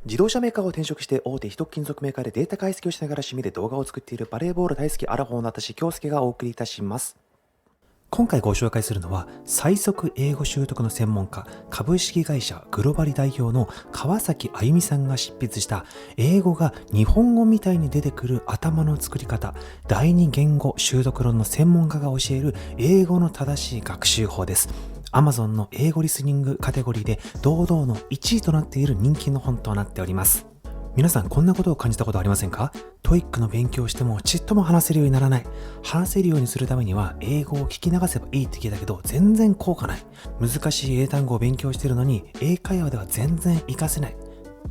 自動車メーカーを転職して大手一金属メーカーでデータ解析をしながら趣味で動画を作っているバレーボール大好きアラフォーの私京介がお送りいたします。今回ご紹介するのは最速英語習得の専門家、株式会社グロバリ代表の川崎あゆみさんが執筆した英語が日本語みたいに出てくる頭の作り方、第二言語習得論の専門家が教える英語の正しい学習法です。Amazon の英語リスニングカテゴリーで堂々の1位となっている人気の本となっております。皆さんこんなことを感じたことありませんか？トイックの勉強をしてもちっとも話せるようにならない。話せるようにするためには英語を聞き流せばいいって聞いたけど全然効果ない。難しい英単語を勉強しているのに英会話では全然活かせない。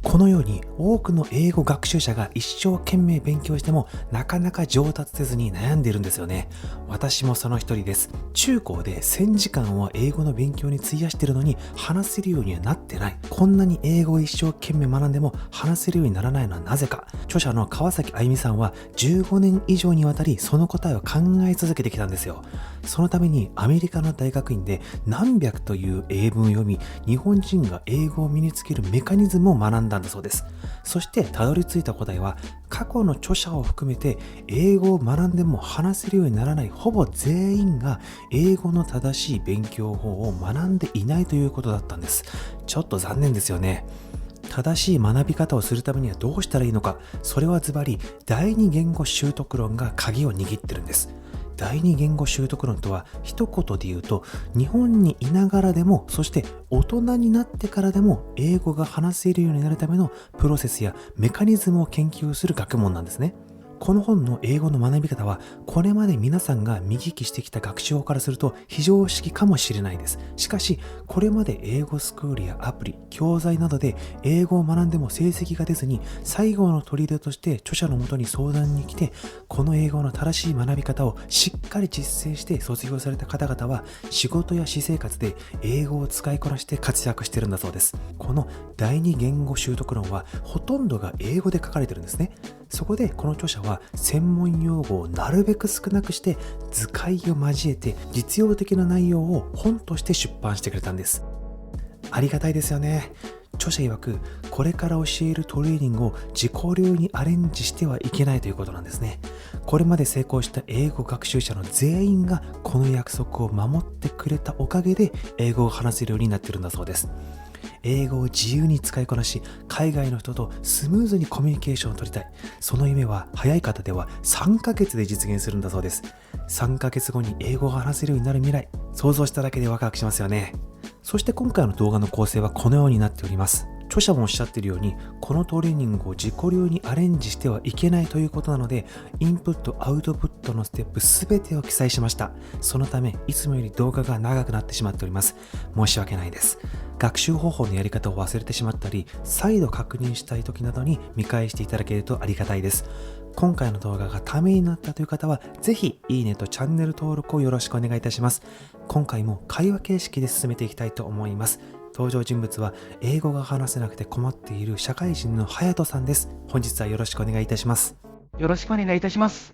このように多くの英語学習者が一生懸命勉強してもなかなか上達せずに悩んでいるんですよね。私もその一人です。中高で1000時間は英語の勉強に費やしているのに話せるようにはなってない。こんなに英語を一生懸命学んでも話せるようにならないのはなぜか。著者の川崎あゆみさんは15年以上にわたりその答えを考え続けてきたんですよ。そのためにアメリカの大学院で何百という英文を読み、日本人が英語を身につけるメカニズムを学んだんだそうです。そしてたどり着いた答えは、過去の著者を含めて英語を学んでも話せるようにならないほぼ全員が英語の正しい勉強法を学んでいないということだったんです。ちょっと残念ですよね。正しい学び方をするためにはどうしたらいいのか、それはズバリ第二言語習得論が鍵を握ってるんです。第二言語習得論とは一言で言うと、日本にいながらでも、そして大人になってからでも英語が話せるようになるためのプロセスやメカニズムを研究する学問なんですね。この本の英語の学び方は、これまで皆さんが見聞きしてきた学習法からすると非常識かもしれないです。しかし、これまで英語スクールやアプリ、教材などで英語を学んでも成績が出ずに、最後の砦として著者のもとに相談に来て、この英語の正しい学び方をしっかり実践して卒業された方々は、仕事や私生活で英語を使いこなして活躍しているんだそうです。この第二言語習得論はほとんどが英語で書かれてるんですね。そこでこの著者は専門用語をなるべく少なくして図解を交えて実用的な内容を本として出版してくれたんです。ありがたいですよね。著者曰く、これから教えるトレーニングを自己流にアレンジしてはいけないということなんですね。これまで成功した英語学習者の全員がこの約束を守ってくれたおかげで英語を話せるようになっているんだそうです。英語を自由に使いこなし、海外の人とスムーズにコミュニケーションを取りたい。その夢は早い方では3ヶ月で実現するんだそうです。3ヶ月後に英語が話せるようになる未来、想像しただけでワクワクしますよね。そして今回の動画の構成はこのようになっております。著者もおっしゃっているように、このトレーニングを自己流にアレンジしてはいけないということなので、インプットアウトプットのステップすべてを記載しました。そのためいつもより動画が長くなってしまっております。申し訳ないです。学習方法のやり方を忘れてしまったり、再度確認したい時などに見返していただけるとありがたいです。今回の動画がためになったという方は、ぜひいいねとチャンネル登録をよろしくお願いいたします。今回も会話形式で進めていきたいと思います。登場人物は英語が話せなくて困っている社会人の隼人さんです。本日はよろしくお願いいたします。よろしくお願いいたします。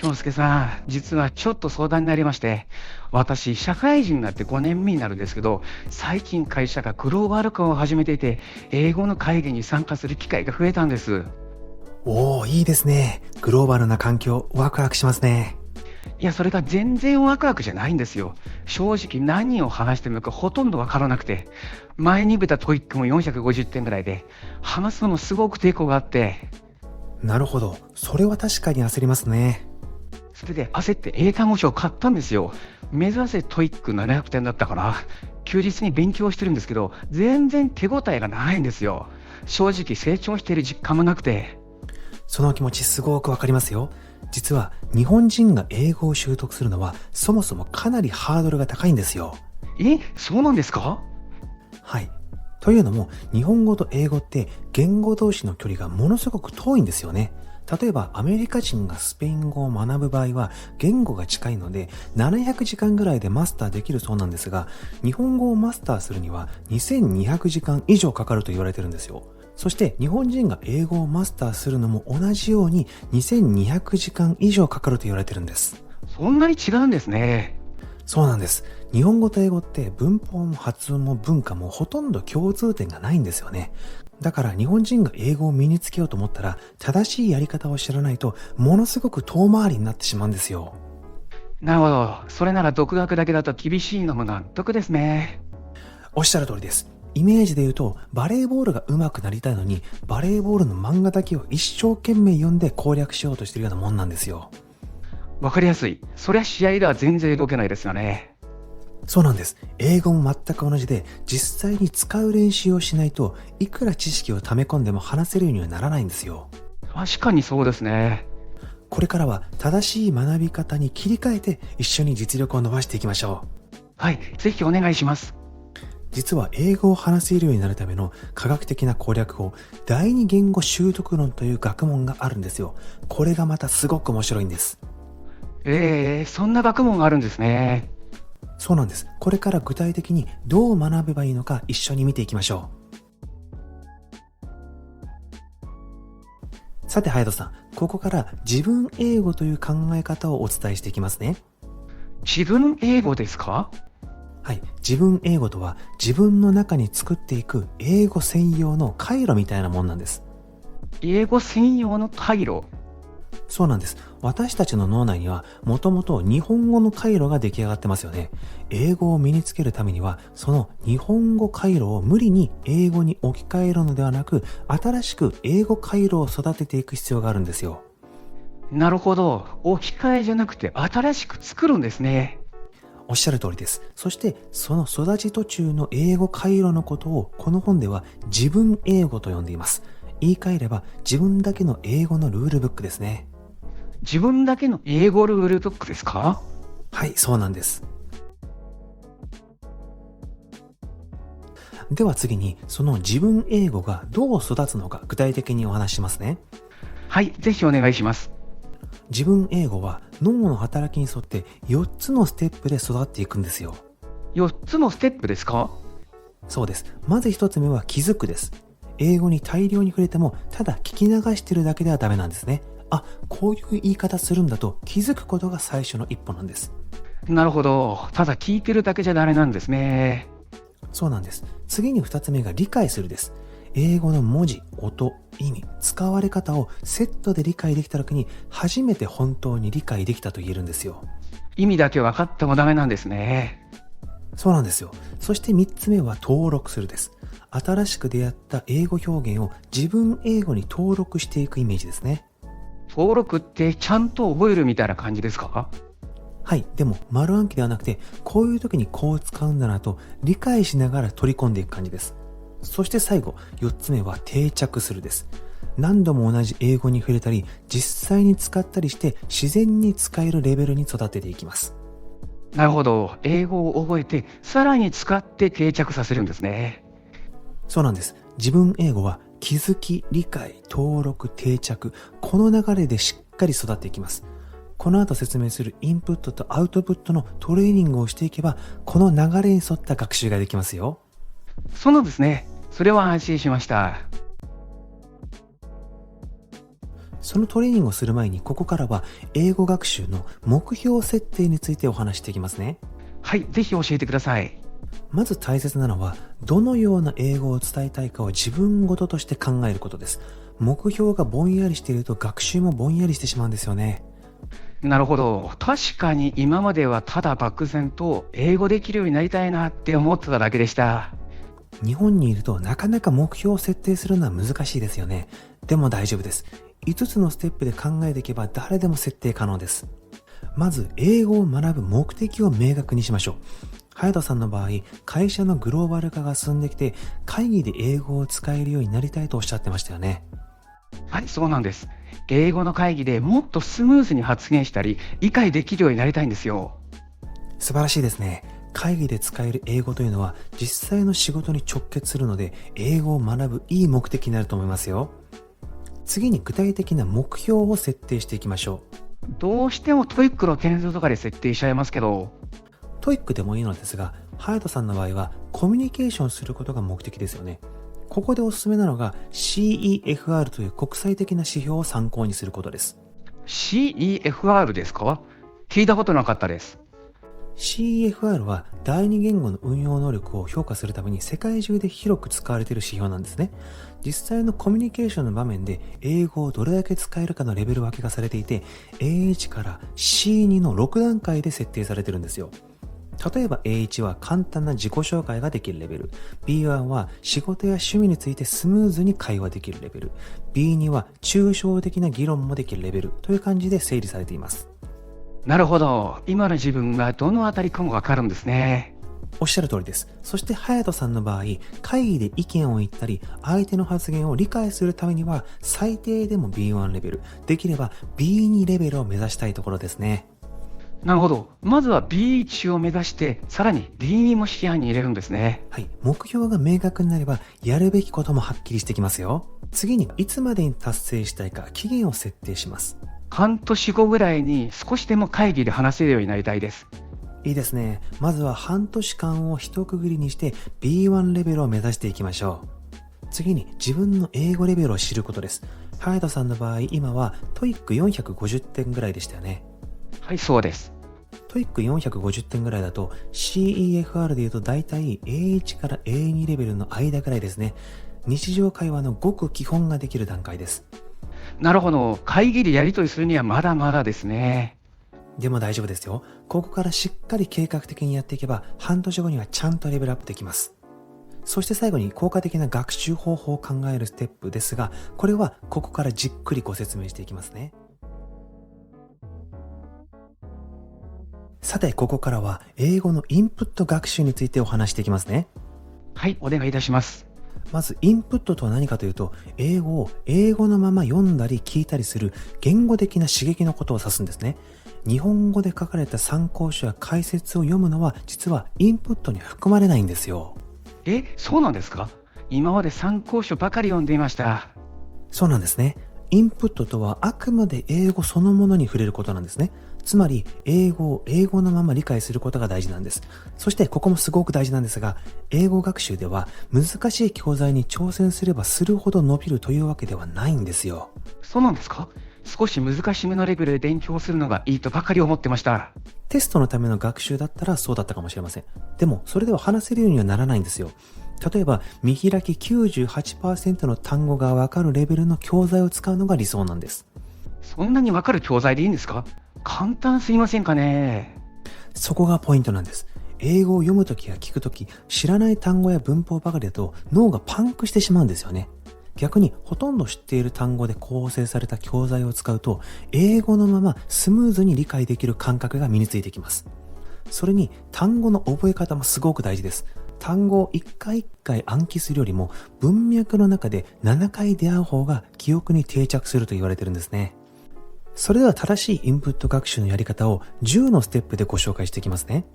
京介さん、実はちょっと相談になりまして、私、社会人になって5年目になるんですけど、最近会社がグローバル化を始めていて、英語の会議に参加する機会が増えたんです。おー、いいですね。グローバルな環境、ワクワクしますね。いや、それが全然ワクワクじゃないんですよ。正直何を話してるのかほとんどわからなくて、前に受けたトイックも450点ぐらいで、話すのもすごく抵抗があって、なるほど。それは確かに焦りますね。それで焦って英単語書を買ったんですよ。目指せトイック700点だったから、休日に勉強してるんですけど、全然手応えがないんですよ。正直成長している実感もなくて。その気持ちすごくわかりますよ。実は日本人が英語を習得するのはそもそもかなりハードルが高いんですよ。そうなんですか？はい。というのも日本語と英語って言語同士の距離がものすごく遠いんですよね。例えばアメリカ人がスペイン語を学ぶ場合は言語が近いので700時間ぐらいでマスターできるそうなんですが、日本語をマスターするには2200時間以上かかると言われてるんですよ。そして日本人が英語をマスターするのも同じように2200時間以上かかると言われてるんです。そんなに違うんですね。そうなんです。日本語と英語って文法も発音も文化もほとんど共通点がないんですよね。だから日本人が英語を身につけようと思ったら正しいやり方を知らないとものすごく遠回りになってしまうんですよ。なるほど。それなら独学だけだと厳しいのも納得ですね。おっしゃる通りです。イメージで言うとバレーボールが上手くなりたいのにバレーボールの漫画だけを一生懸命読んで攻略しようとしているようなもんなんですよ。わかりやすい。そりゃ試合では全然動けないですよね。そうなんです。英語も全く同じで実際に使う練習をしないといくら知識を溜め込んでも話せるようにはならないんですよ。確かにそうですね。これからは正しい学び方に切り替えて一緒に実力を伸ばしていきましょう。はい、ぜひお願いします。実は英語を話せるようになるための科学的な攻略法、第二言語習得論という学問があるんですよ。これがまたすごく面白いんです。そんな学問があるんですね。そうなんです。これから具体的にどう学べばいいのか一緒に見ていきましょう。さて、ハヤトさん、ここから自分英語という考え方をお伝えしていきますね。自分英語ですか？はい。自分英語とは自分の中に作っていく英語専用の回路みたいなもんなんです。英語専用の回路。そうなんです。私たちの脳内にはもともと日本語の回路が出来上がってますよね。英語を身につけるためにはその日本語回路を無理に英語に置き換えるのではなく、新しく英語回路を育てていく必要があるんですよ。なるほど。置き換えじゃなくて新しく作るんですね。おっしゃる通りです。そしてその育ち途中の英語回路のことをこの本では自分英語と呼んでいます。言い換えれば自分だけの英語のルールブックですね。自分だけの英語ルールブックですか？はい、そうなんです。では次にその自分英語がどう育つのか具体的にお話ししますね。はい、ぜひお願いします。自分英語は脳の働きに沿って4つのステップで育っていくんですよ。4つのステップですか？そうです。まず1つ目は気づくです。英語に大量に触れてもただ聞き流してるだけではダメなんですね。あ、こういう言い方するんだと気づくことが最初の一歩なんです。なるほど。ただ聞いてるだけじゃダメなんですね。そうなんです。次に2つ目が理解するです。英語の文字、音、意味、使われ方をセットで理解できた時に初めて本当に理解できたと言えるんですよ。意味だけ分かってもダメなんですね。そうなんですよ。そして3つ目は登録するです。新しく出会った英語表現を自分英語に登録していくイメージですね。登録ってちゃんと覚えるみたいな感じですか？はい。でも丸暗記ではなくて、こういう時にこう使うんだなと理解しながら取り込んでいく感じです。そして最後、4つ目は定着するです。何度も同じ英語に触れたり、実際に使ったりして自然に使えるレベルに育てていきます。なるほど。英語を覚えて、さらに使って定着させるんですね。そうなんです。自分英語は気づき、理解、登録、定着、この流れでしっかり育っていきます。この後説明するインプットとアウトプットのトレーニングをしていけば、この流れに沿った学習ができますよ。そうなんですね。それは安心しました。そのトレーニングをする前に、ここからは英語学習の目標設定についてお話していきますね。はい、ぜひ教えてください。まず大切なのは、どのような英語を伝えたいかを自分ごととして考えることです。目標がぼんやりしていると学習もぼんやりしてしまうんですよね。なるほど。確かに今まではただ漠然と英語できるようになりたいなって思ってただけでした。日本にいるとなかなか目標を設定するのは難しいですよね。でも大丈夫です。5つのステップで考えていけば誰でも設定可能です。まず英語を学ぶ目的を明確にしましょう。隼人さんの場合、会社のグローバル化が進んできて会議で英語を使えるようになりたいとおっしゃってましたよね。はい、そうなんです。英語の会議でもっとスムーズに発言したり、理解できるようになりたいんですよ。素晴らしいですね。会議で使える英語というのは実際の仕事に直結するので、英語を学ぶいい目的になると思いますよ。次に具体的な目標を設定していきましょう。どうしてもトイックの点数とかで設定しちゃいますけど、トイックでもいいのですが、隼人さんの場合はコミュニケーションすることが目的ですよね。ここでおすすめなのが CEFR という国際的な指標を参考にすることです。 CEFR ですか？聞いたことなかったです。CEFR は第二言語の運用能力を評価するために世界中で広く使われている指標なんですね。実際のコミュニケーションの場面で英語をどれだけ使えるかのレベル分けがされていて、 A1 から C2 の6段階で設定されてるんですよ。例えば A1 は簡単な自己紹介ができるレベル、 B1 は仕事や趣味についてスムーズに会話できるレベル、 B2 は抽象的な議論もできるレベルという感じで整理されています。なるほど。今の自分がどのあたりかもわかるんですね。おっしゃる通りです。そして隼人さんの場合、会議で意見を言ったり相手の発言を理解するためには最低でも B1 レベル、できれば B2 レベルを目指したいところですね。なるほど。まずは B1 を目指して、さらに D2 も視野に入れるんですね。はい。目標が明確になればやるべきこともはっきりしてきますよ。次にいつまでに達成したいか期限を設定します。半年後ぐらいに少しでも会議で話せるようになりたいです。いいですね。まずは半年間を一区切りにして B1 レベルを目指していきましょう。次に自分の英語レベルを知ることです。隼人さんの場合、今は TOEIC450 点ぐらいでしたよね。はい、そうです。TOEIC450 点ぐらいだと CEFR で言うとだいたい A1 から A2 レベルの間ぐらいですね。日常会話のごく基本ができる段階です。なるほど。会議でやり取りするにはまだまだですね。でも大丈夫ですよ。ここからしっかり計画的にやっていけば半年後にはちゃんとレベルアップできます。そして最後に効果的な学習方法を考えるステップですが、これはここからじっくりご説明していきますね。さて、ここからは英語のインプット学習についてお話していきますね。はい、お願いいたします。まずインプットとは何かというと、英語を英語のまま読んだり聞いたりする言語的な刺激のことを指すんですね。日本語で書かれた参考書や解説を読むのは実はインプットに含まれないんですよ。そうなんですか？今まで参考書ばかり読んでいました。そうなんですね。インプットとはあくまで英語そのものに触れることなんですね。つまり英語を英語のまま理解することが大事なんです。そしてここもすごく大事なんですが、英語学習では難しい教材に挑戦すればするほど伸びるというわけではないんですよ。そうなんですか？少し難しめのレベルで勉強するのがいいとばかり思ってました。テストのための学習だったらそうだったかもしれません。でもそれでは話せるようにはならないんですよ。例えば見開き 98% の単語がわかるレベルの教材を使うのが理想なんです。そんなにわかる教材でいいんですか？簡単すぎませんかね？そこがポイントなんです。英語を読むときや聞くとき、知らない単語や文法ばかりだと脳がパンクしてしまうんですよね。逆にほとんど知っている単語で構成された教材を使うと、英語のままスムーズに理解できる感覚が身についてきます。それに単語の覚え方もすごく大事です。単語を一回一回暗記するよりも文脈の中で7回出会う方が記憶に定着すると言われてるんですね。それでは正しいインプット学習のやり方を10のステップでご紹介していきますね。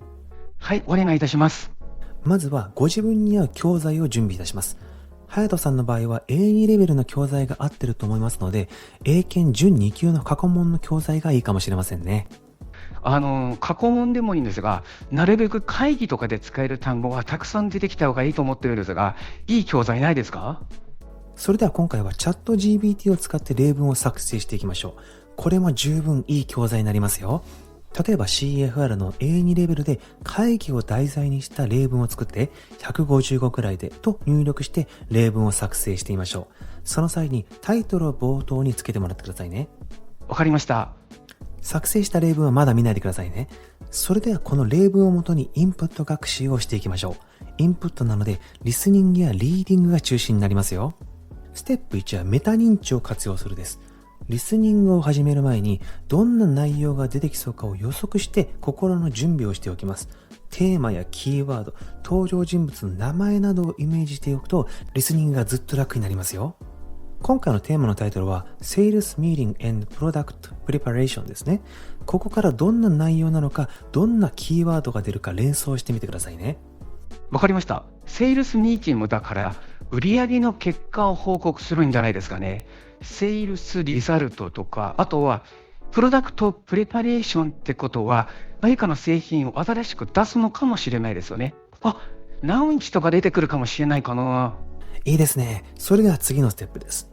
はい、お願いいたします。まずはご自分に合う教材を準備いたします。隼人さんの場合は A2 レベルの教材が合ってると思いますので、英検準2級の過去問の教材がいいかもしれませんね。過去問でもいいんですが、なるべく会議とかで使える単語がたくさん出てきた方がいいと思ってるんですが、いい教材ないですか？それでは今回はチャット GPT を使って例文を作成していきましょう。これも十分いい教材になりますよ。例えば CEFR の A2 レベルで会議を題材にした例文を作って155くらいでと入力して例文を作成してみましょう。その際にタイトルを冒頭につけてもらってくださいね。わかりました。作成した例文はまだ見ないでくださいね。それではこの例文をもとにインプット学習をしていきましょう。インプットなのでリスニングやリーディングが中心になりますよ。ステップ1はメタ認知を活用するです。リスニングを始める前にどんな内容が出てきそうかを予測して心の準備をしておきます。テーマやキーワード、登場人物の名前などをイメージしておくとリスニングがずっと楽になりますよ。今回のテーマのタイトルは Sales Meeting and Product Preparation ですね。ここからどんな内容なのか、どんなキーワードが出るか連想してみてくださいね。わかりました。セールスミーティングだから売上の結果を報告するんじゃないですかね。セールスリザルトとか、あとはプロダクトプレパレーションってことは何かの製品を新しく出すのかもしれないですよね。ラウンチとか出てくるかもしれないかな。いいですね。それでは次のステップです。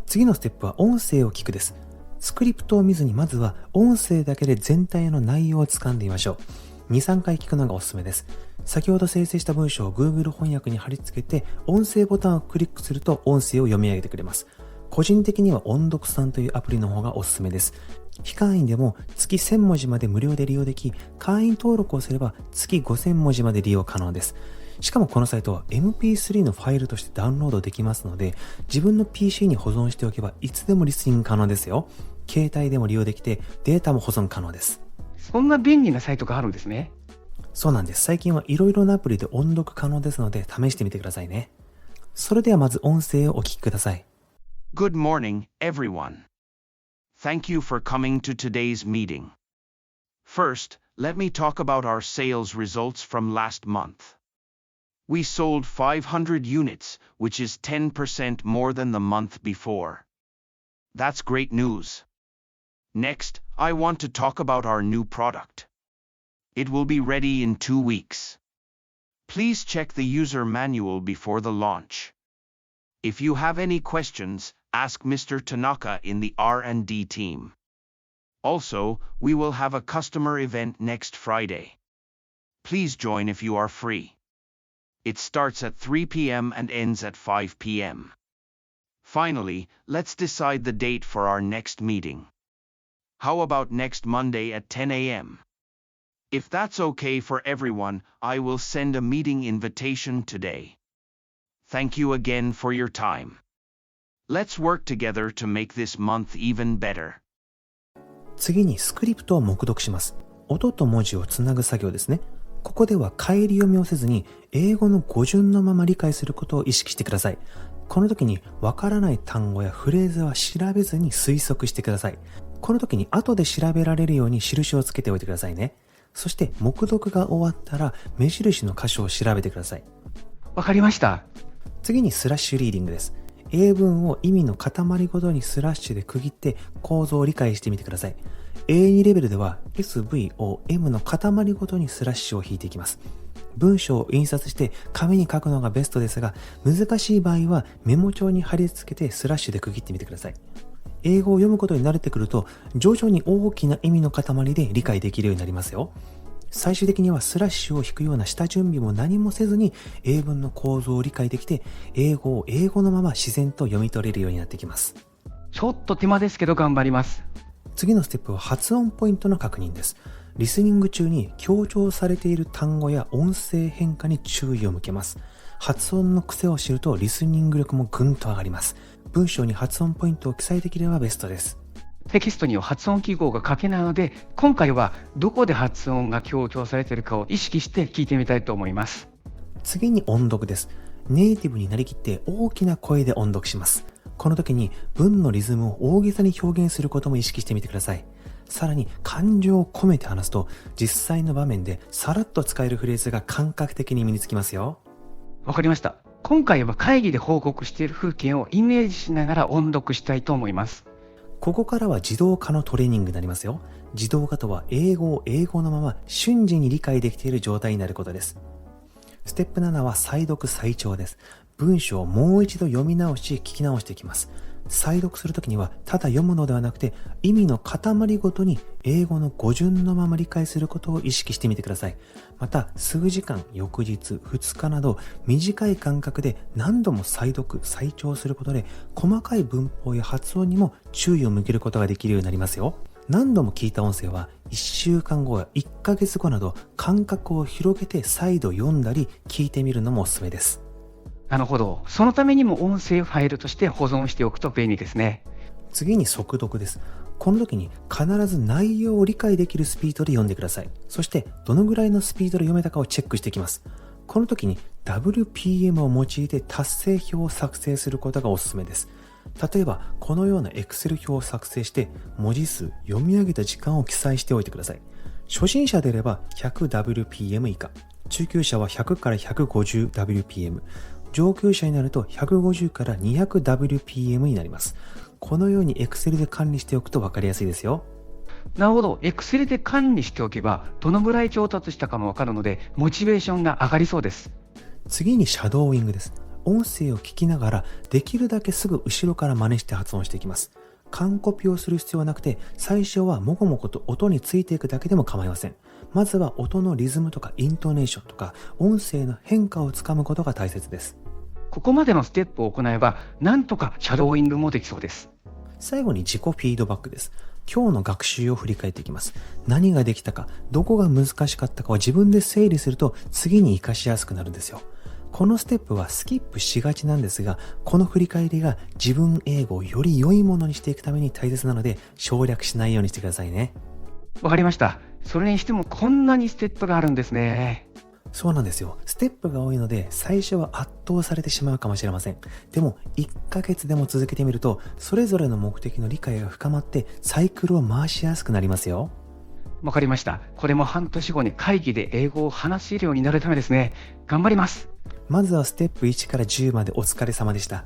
次のステップは音声を聞くです。スクリプトを見ずにまずは音声だけで全体の内容をつかんでみましょう。2、3回聞くのがおすすめです。先ほど生成した文章を Google 翻訳に貼り付けて、音声ボタンをクリックすると音声を読み上げてくれます。個人的には音読さんというアプリの方がおすすめです。非会員でも月1000文字まで無料で利用でき、会員登録をすれば月5000文字まで利用可能です。しかもこのサイトは MP3 のファイルとしてダウンロードできますので、自分の PC に保存しておけばいつでもリスニング可能ですよ。携帯でも利用できて、データも保存可能です。そんな便利なサイトがあるんですね。そうなんです。最近はいろいろなアプリで音読可能ですので試してみてくださいね。それではまず音声をお聞きください。Good morning, everyone. Thank you for coming to today's meeting. First, let me talk about our sales results from last month. We sold 500 units, which is 10% more than the month before. That's great news. Next, I want to talk about our new product. It will be ready in 2 weeks. Please check the user manual before the launch. If you have any questions, ask Mr. Tanaka in the R&D team. Also, we will have a customer event next Friday. Please join if you are free. It starts at 3 p.m. and ends at 5 p.m. Finally, let's decide the date for our next meeting. How about next Monday at 10 a.m.? If that's okay for everyone, I will send a meeting invitation today. Thank you again for your time. Let's work together to make this month even better. 次にスクリプトを黙読します。音と文字をつなぐ作業ですね。ここでは返り読みをせずに英語の語順のまま理解することを意識してください。この時にわからない単語やフレーズは調べずに推測してください。この時に後で調べられるように印をつけておいてくださいね。そして黙読が終わったら目印の箇所を調べてください。わかりました。次にスラッシュリーディングです。英文を意味の塊ごとにスラッシュで区切って構造を理解してみてください。A2 レベルでは SVOM の塊ごとにスラッシュを引いていきます。文章を印刷して紙に書くのがベストですが、難しい場合はメモ帳に貼り付けてスラッシュで区切ってみてください。英語を読むことに慣れてくると、徐々に大きな意味の塊で理解できるようになりますよ。最終的にはスラッシュを引くような下準備も何もせずに英文の構造を理解できて、英語を英語のまま自然と読み取れるようになってきます。ちょっと手間ですけど頑張ります。次のステップは発音ポイントの確認です。リスニング中に強調されている単語や音声変化に注意を向けます。発音の癖を知るとリスニング力もぐんと上がります。文章に発音ポイントを記載できればベストです。テキストには発音記号が書けないので、今回はどこで発音が強調されているかを意識して聞いてみたいと思います。次に音読です。ネイティブになりきって大きな声で音読します。この時に文のリズムを大げさに表現することも意識してみてください。さらに感情を込めて話すと、実際の場面でさらっと使えるフレーズが感覚的に身につきますよ。わかりました。今回は会議で報告している風景をイメージしながら音読したいと思います。ここからは自動化のトレーニングになりますよ。自動化とは英語を英語のまま瞬時に理解できている状態になることです。ステップ7は再読再聴です。文章をもう一度読み直し聞き直していきます。再読するときにはただ読むのではなくて、意味の塊ごとに英語の語順のまま理解することを意識してみてください。また数時間、翌日、2日など短い間隔で何度も再読再聴することで、細かい文法や発音にも注意を向けることができるようになりますよ。何度も聞いた音声は1週間後や1ヶ月後など間隔を広げて再度読んだり聞いてみるのもおすすめです。なるほど。そのためにも音声ファイルとして保存しておくと便利ですね。次に速読です。この時に必ず内容を理解できるスピードで読んでください。そしてどのぐらいのスピードで読めたかをチェックしていきます。この時に WPM を用いて達成表を作成することがおすすめです。例えばこのような Excel 表を作成して文字数、読み上げた時間を記載しておいてください。初心者であれば 100WPM 以下、中級者は100から 150WPM、上級者になると150から 200WPM になります。このように Excel で管理しておくと分かりやすいですよ。なるほど。Excel で管理しておけばどのぐらい上達したかも分かるので、モチベーションが上がりそうです。次にシャドーイングです。音声を聞きながらできるだけすぐ後ろから真似して発音していきます。完コピをする必要はなくて、最初はもごもごと音についていくだけでも構いません。まずは音のリズムとかイントネーションとか音声の変化をつかむことが大切です。ここまでのステップを行えば、なんとかシャドーイングもできそうです。最後に自己フィードバックです。今日の学習を振り返っていきます。何ができたか、どこが難しかったかを自分で整理すると次に活かしやすくなるんですよ。このステップはスキップしがちなんですが、この振り返りが自分英語をより良いものにしていくために大切なので、省略しないようにしてくださいね。わかりました。それにしてもこんなにステップがあるんですね。そうなんですよ。ステップが多いので、最初は圧倒されてしまうかもしれません。でも、1ヶ月でも続けてみると、それぞれの目的の理解が深まって、サイクルを回しやすくなりますよ。わかりました。これも半年後に会議で英語を話せるようになるためですね。頑張ります。まずはステップ1から10までお疲れ様でした。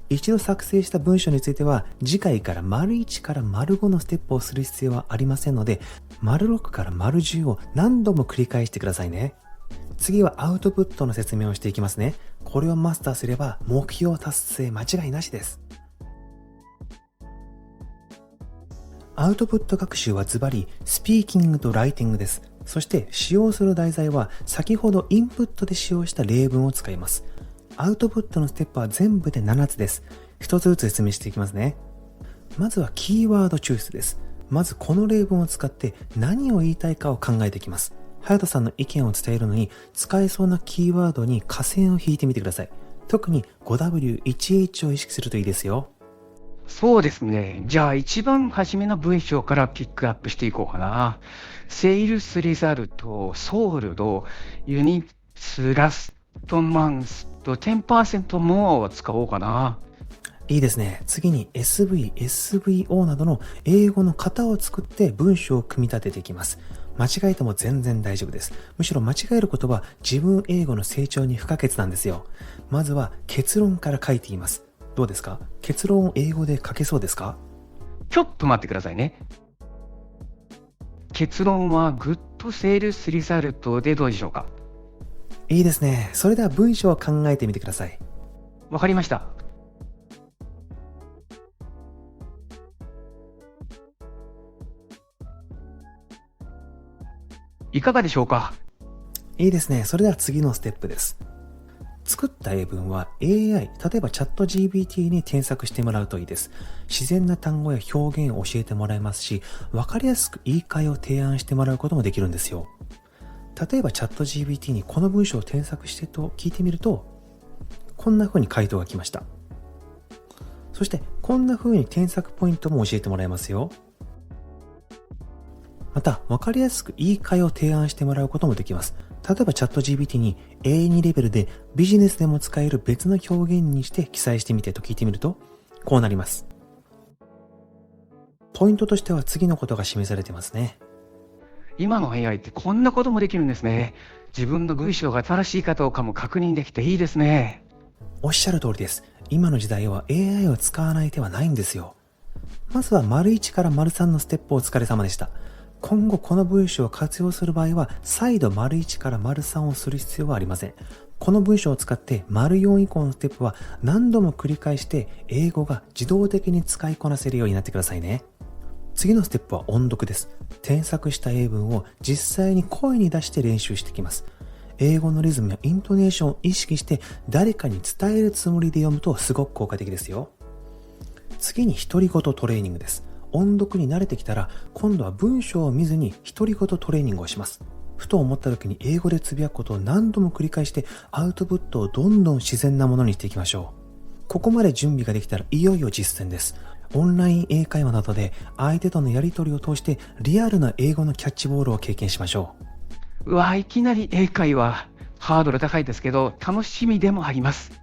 一度作成した文章については、次回から丸1から丸5のステップをする必要はありませんので、丸6から丸10を何度も繰り返してくださいね。次はアウトプットの説明をしていきますね。これをマスターすれば目標達成間違いなしです。アウトプット学習はズバリスピーキングとライティングです。そして使用する題材は先ほどインプットで使用した例文を使います。アウトプットのステップは全部で7つです。一つずつ説明していきますね。まずはキーワード抽出です。まずこの例文を使って何を言いたいかを考えていきます。隼人さんの意見を伝えるのに使えそうなキーワードに下線を引いてみてください。特に 5W1H を意識するといいですよ。そうですね。じゃあ一番初めの文章からピックアップしていこうかな。セールスリザルト、ソールド、ユニッツ、ラストマンスと 10% モアを使おうかな。いいですね。次に SV、SVO などの英語の型を作って文章を組み立てていきます。間違えても全然大丈夫です。むしろ間違えることは自分英語の成長に不可欠なんですよ。まずは結論から書いています。どうですか？結論を英語で書けそうですか？ちょっと待ってくださいね。結論はグッドセールスリザルトでどうでしょうか？いいですね。それでは文章を考えてみてください。わかりました。いかがでしょうか？いいですね。それでは次のステップです。作った英文は AI、例えばチャット GPT に添削してもらうといいです。自然な単語や表現を教えてもらえますし、わかりやすく言い換えを提案してもらうこともできるんですよ。例えばチャット GPT にこの文章を添削してと聞いてみると、こんな風に回答が来ました。そしてこんな風に添削ポイントも教えてもらえますよ。また、わかりやすく言い換えを提案してもらうこともできます。例えばチャット GPT に A2 レベルでビジネスでも使える別の表現にして記載してみてと聞いてみると、こうなります。ポイントとしては次のことが示されていますね。今の AI ってこんなこともできるんですね。自分の文章が正しいかどうかも確認できていいですね。おっしゃる通りです。今の時代は AI を使わない手はないんですよ。まずは丸1から丸3のステップお疲れ様でした。今後この文章を活用する場合は再度丸1から丸3をする必要はありません。この文章を使って丸4以降のステップは何度も繰り返して英語が自動的に使いこなせるようになってくださいね。次のステップは音読です。添削した英文を実際に声に出して練習していきます。英語のリズムやイントネーションを意識して誰かに伝えるつもりで読むとすごく効果的ですよ。次に独り言トレーニングです。音読に慣れてきたら今度は文章を見ずに独り言トレーニングをします。ふと思った時に英語でつぶやくことを何度も繰り返してアウトプットをどんどん自然なものにしていきましょう。ここまで準備ができたらいよいよ実践です。オンライン英会話などで相手とのやり取りを通してリアルな英語のキャッチボールを経験しましょうわ、いきなり英会話。ハードル高いですけど楽しみでもあります。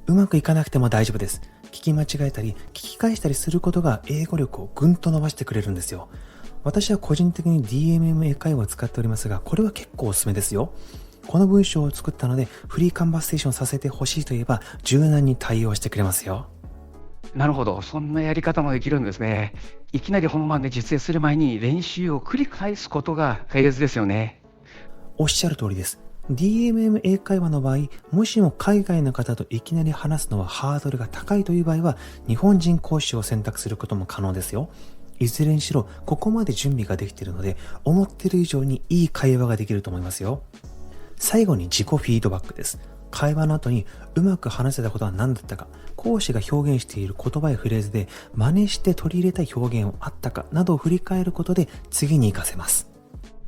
うまくいかなくても大丈夫です。聞き間違えたり聞き返したりすることが英語力をぐんと伸ばしてくれるんですよ。私は個人的に DMM 英会話を使っておりますが、これは結構おすすめですよ。この文章を作ったのでフリーカンバセーションさせてほしいと言えば柔軟に対応してくれますよ。なるほど、そんなやり方もできるんですね。いきなり本番で実践する前に練習を繰り返すことが大切ですよね。おっしゃる通りです。DMM 英会話の場合、もしも海外の方といきなり話すのはハードルが高いという場合は、日本人講師を選択することも可能ですよ。いずれにしろ、ここまで準備ができているので、思っている以上にいい会話ができると思いますよ。最後に自己フィードバックです。会話の後にうまく話せたことは何だったか、講師が表現している言葉やフレーズで真似して取り入れたい表現をあったかなどを振り返ることで次に活かせます。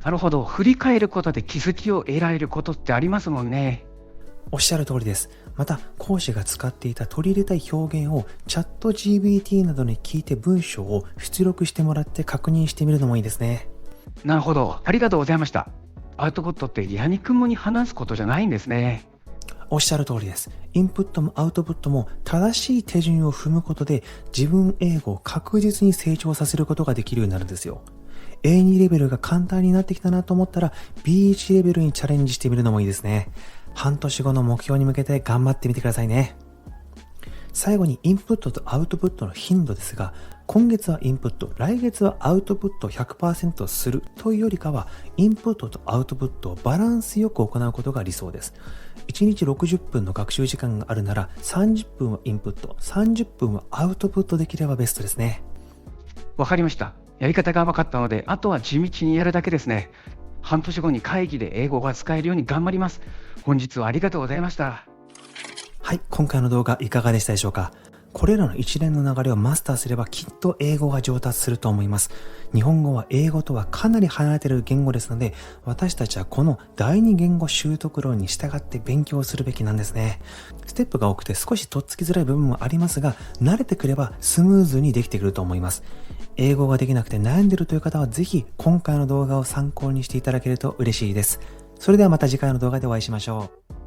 なるほど。振り返ることで気づきを得られることってありますもんね。おっしゃる通りです。また、講師が使っていた取り入れたい表現をチャット GBT などに聞いて文章を出力してもらって確認してみるのもいいですね。なるほど。ありがとうございました。アウトプットってやにくもに話すことじゃないんですね。おっしゃる通りです。インプットもアウトプットも正しい手順を踏むことで自分英語を確実に成長させることができるようになるんですよ。A2 レベルが簡単になってきたなと思ったら B1 レベルにチャレンジしてみるのもいいですね。半年後の目標に向けて頑張ってみてくださいね。最後にインプットとアウトプットの頻度ですが、今月はインプット、来月はアウトプットを 100% するというよりかは、インプットとアウトプットをバランスよく行うことが理想です。1日60分の学習時間があるなら、30分はインプット、30分はアウトプットできればベストですね。わかりました。やり方が分かったので、あとは地道にやるだけですね。半年後に会議で英語が使えるように頑張ります。本日はありがとうございました。はい、今回の動画いかがでしたでしょうか。これらの一連の流れをマスターすればきっと英語が上達すると思います。日本語は英語とはかなり離れている言語ですので、私たちはこの第二言語習得論に従って勉強するべきなんですね。ステップが多くて少しとっつきづらい部分もありますが、慣れてくればスムーズにできてくると思います。英語ができなくて悩んでいるという方はぜひ今回の動画を参考にしていただけると嬉しいです。それではまた次回の動画でお会いしましょう。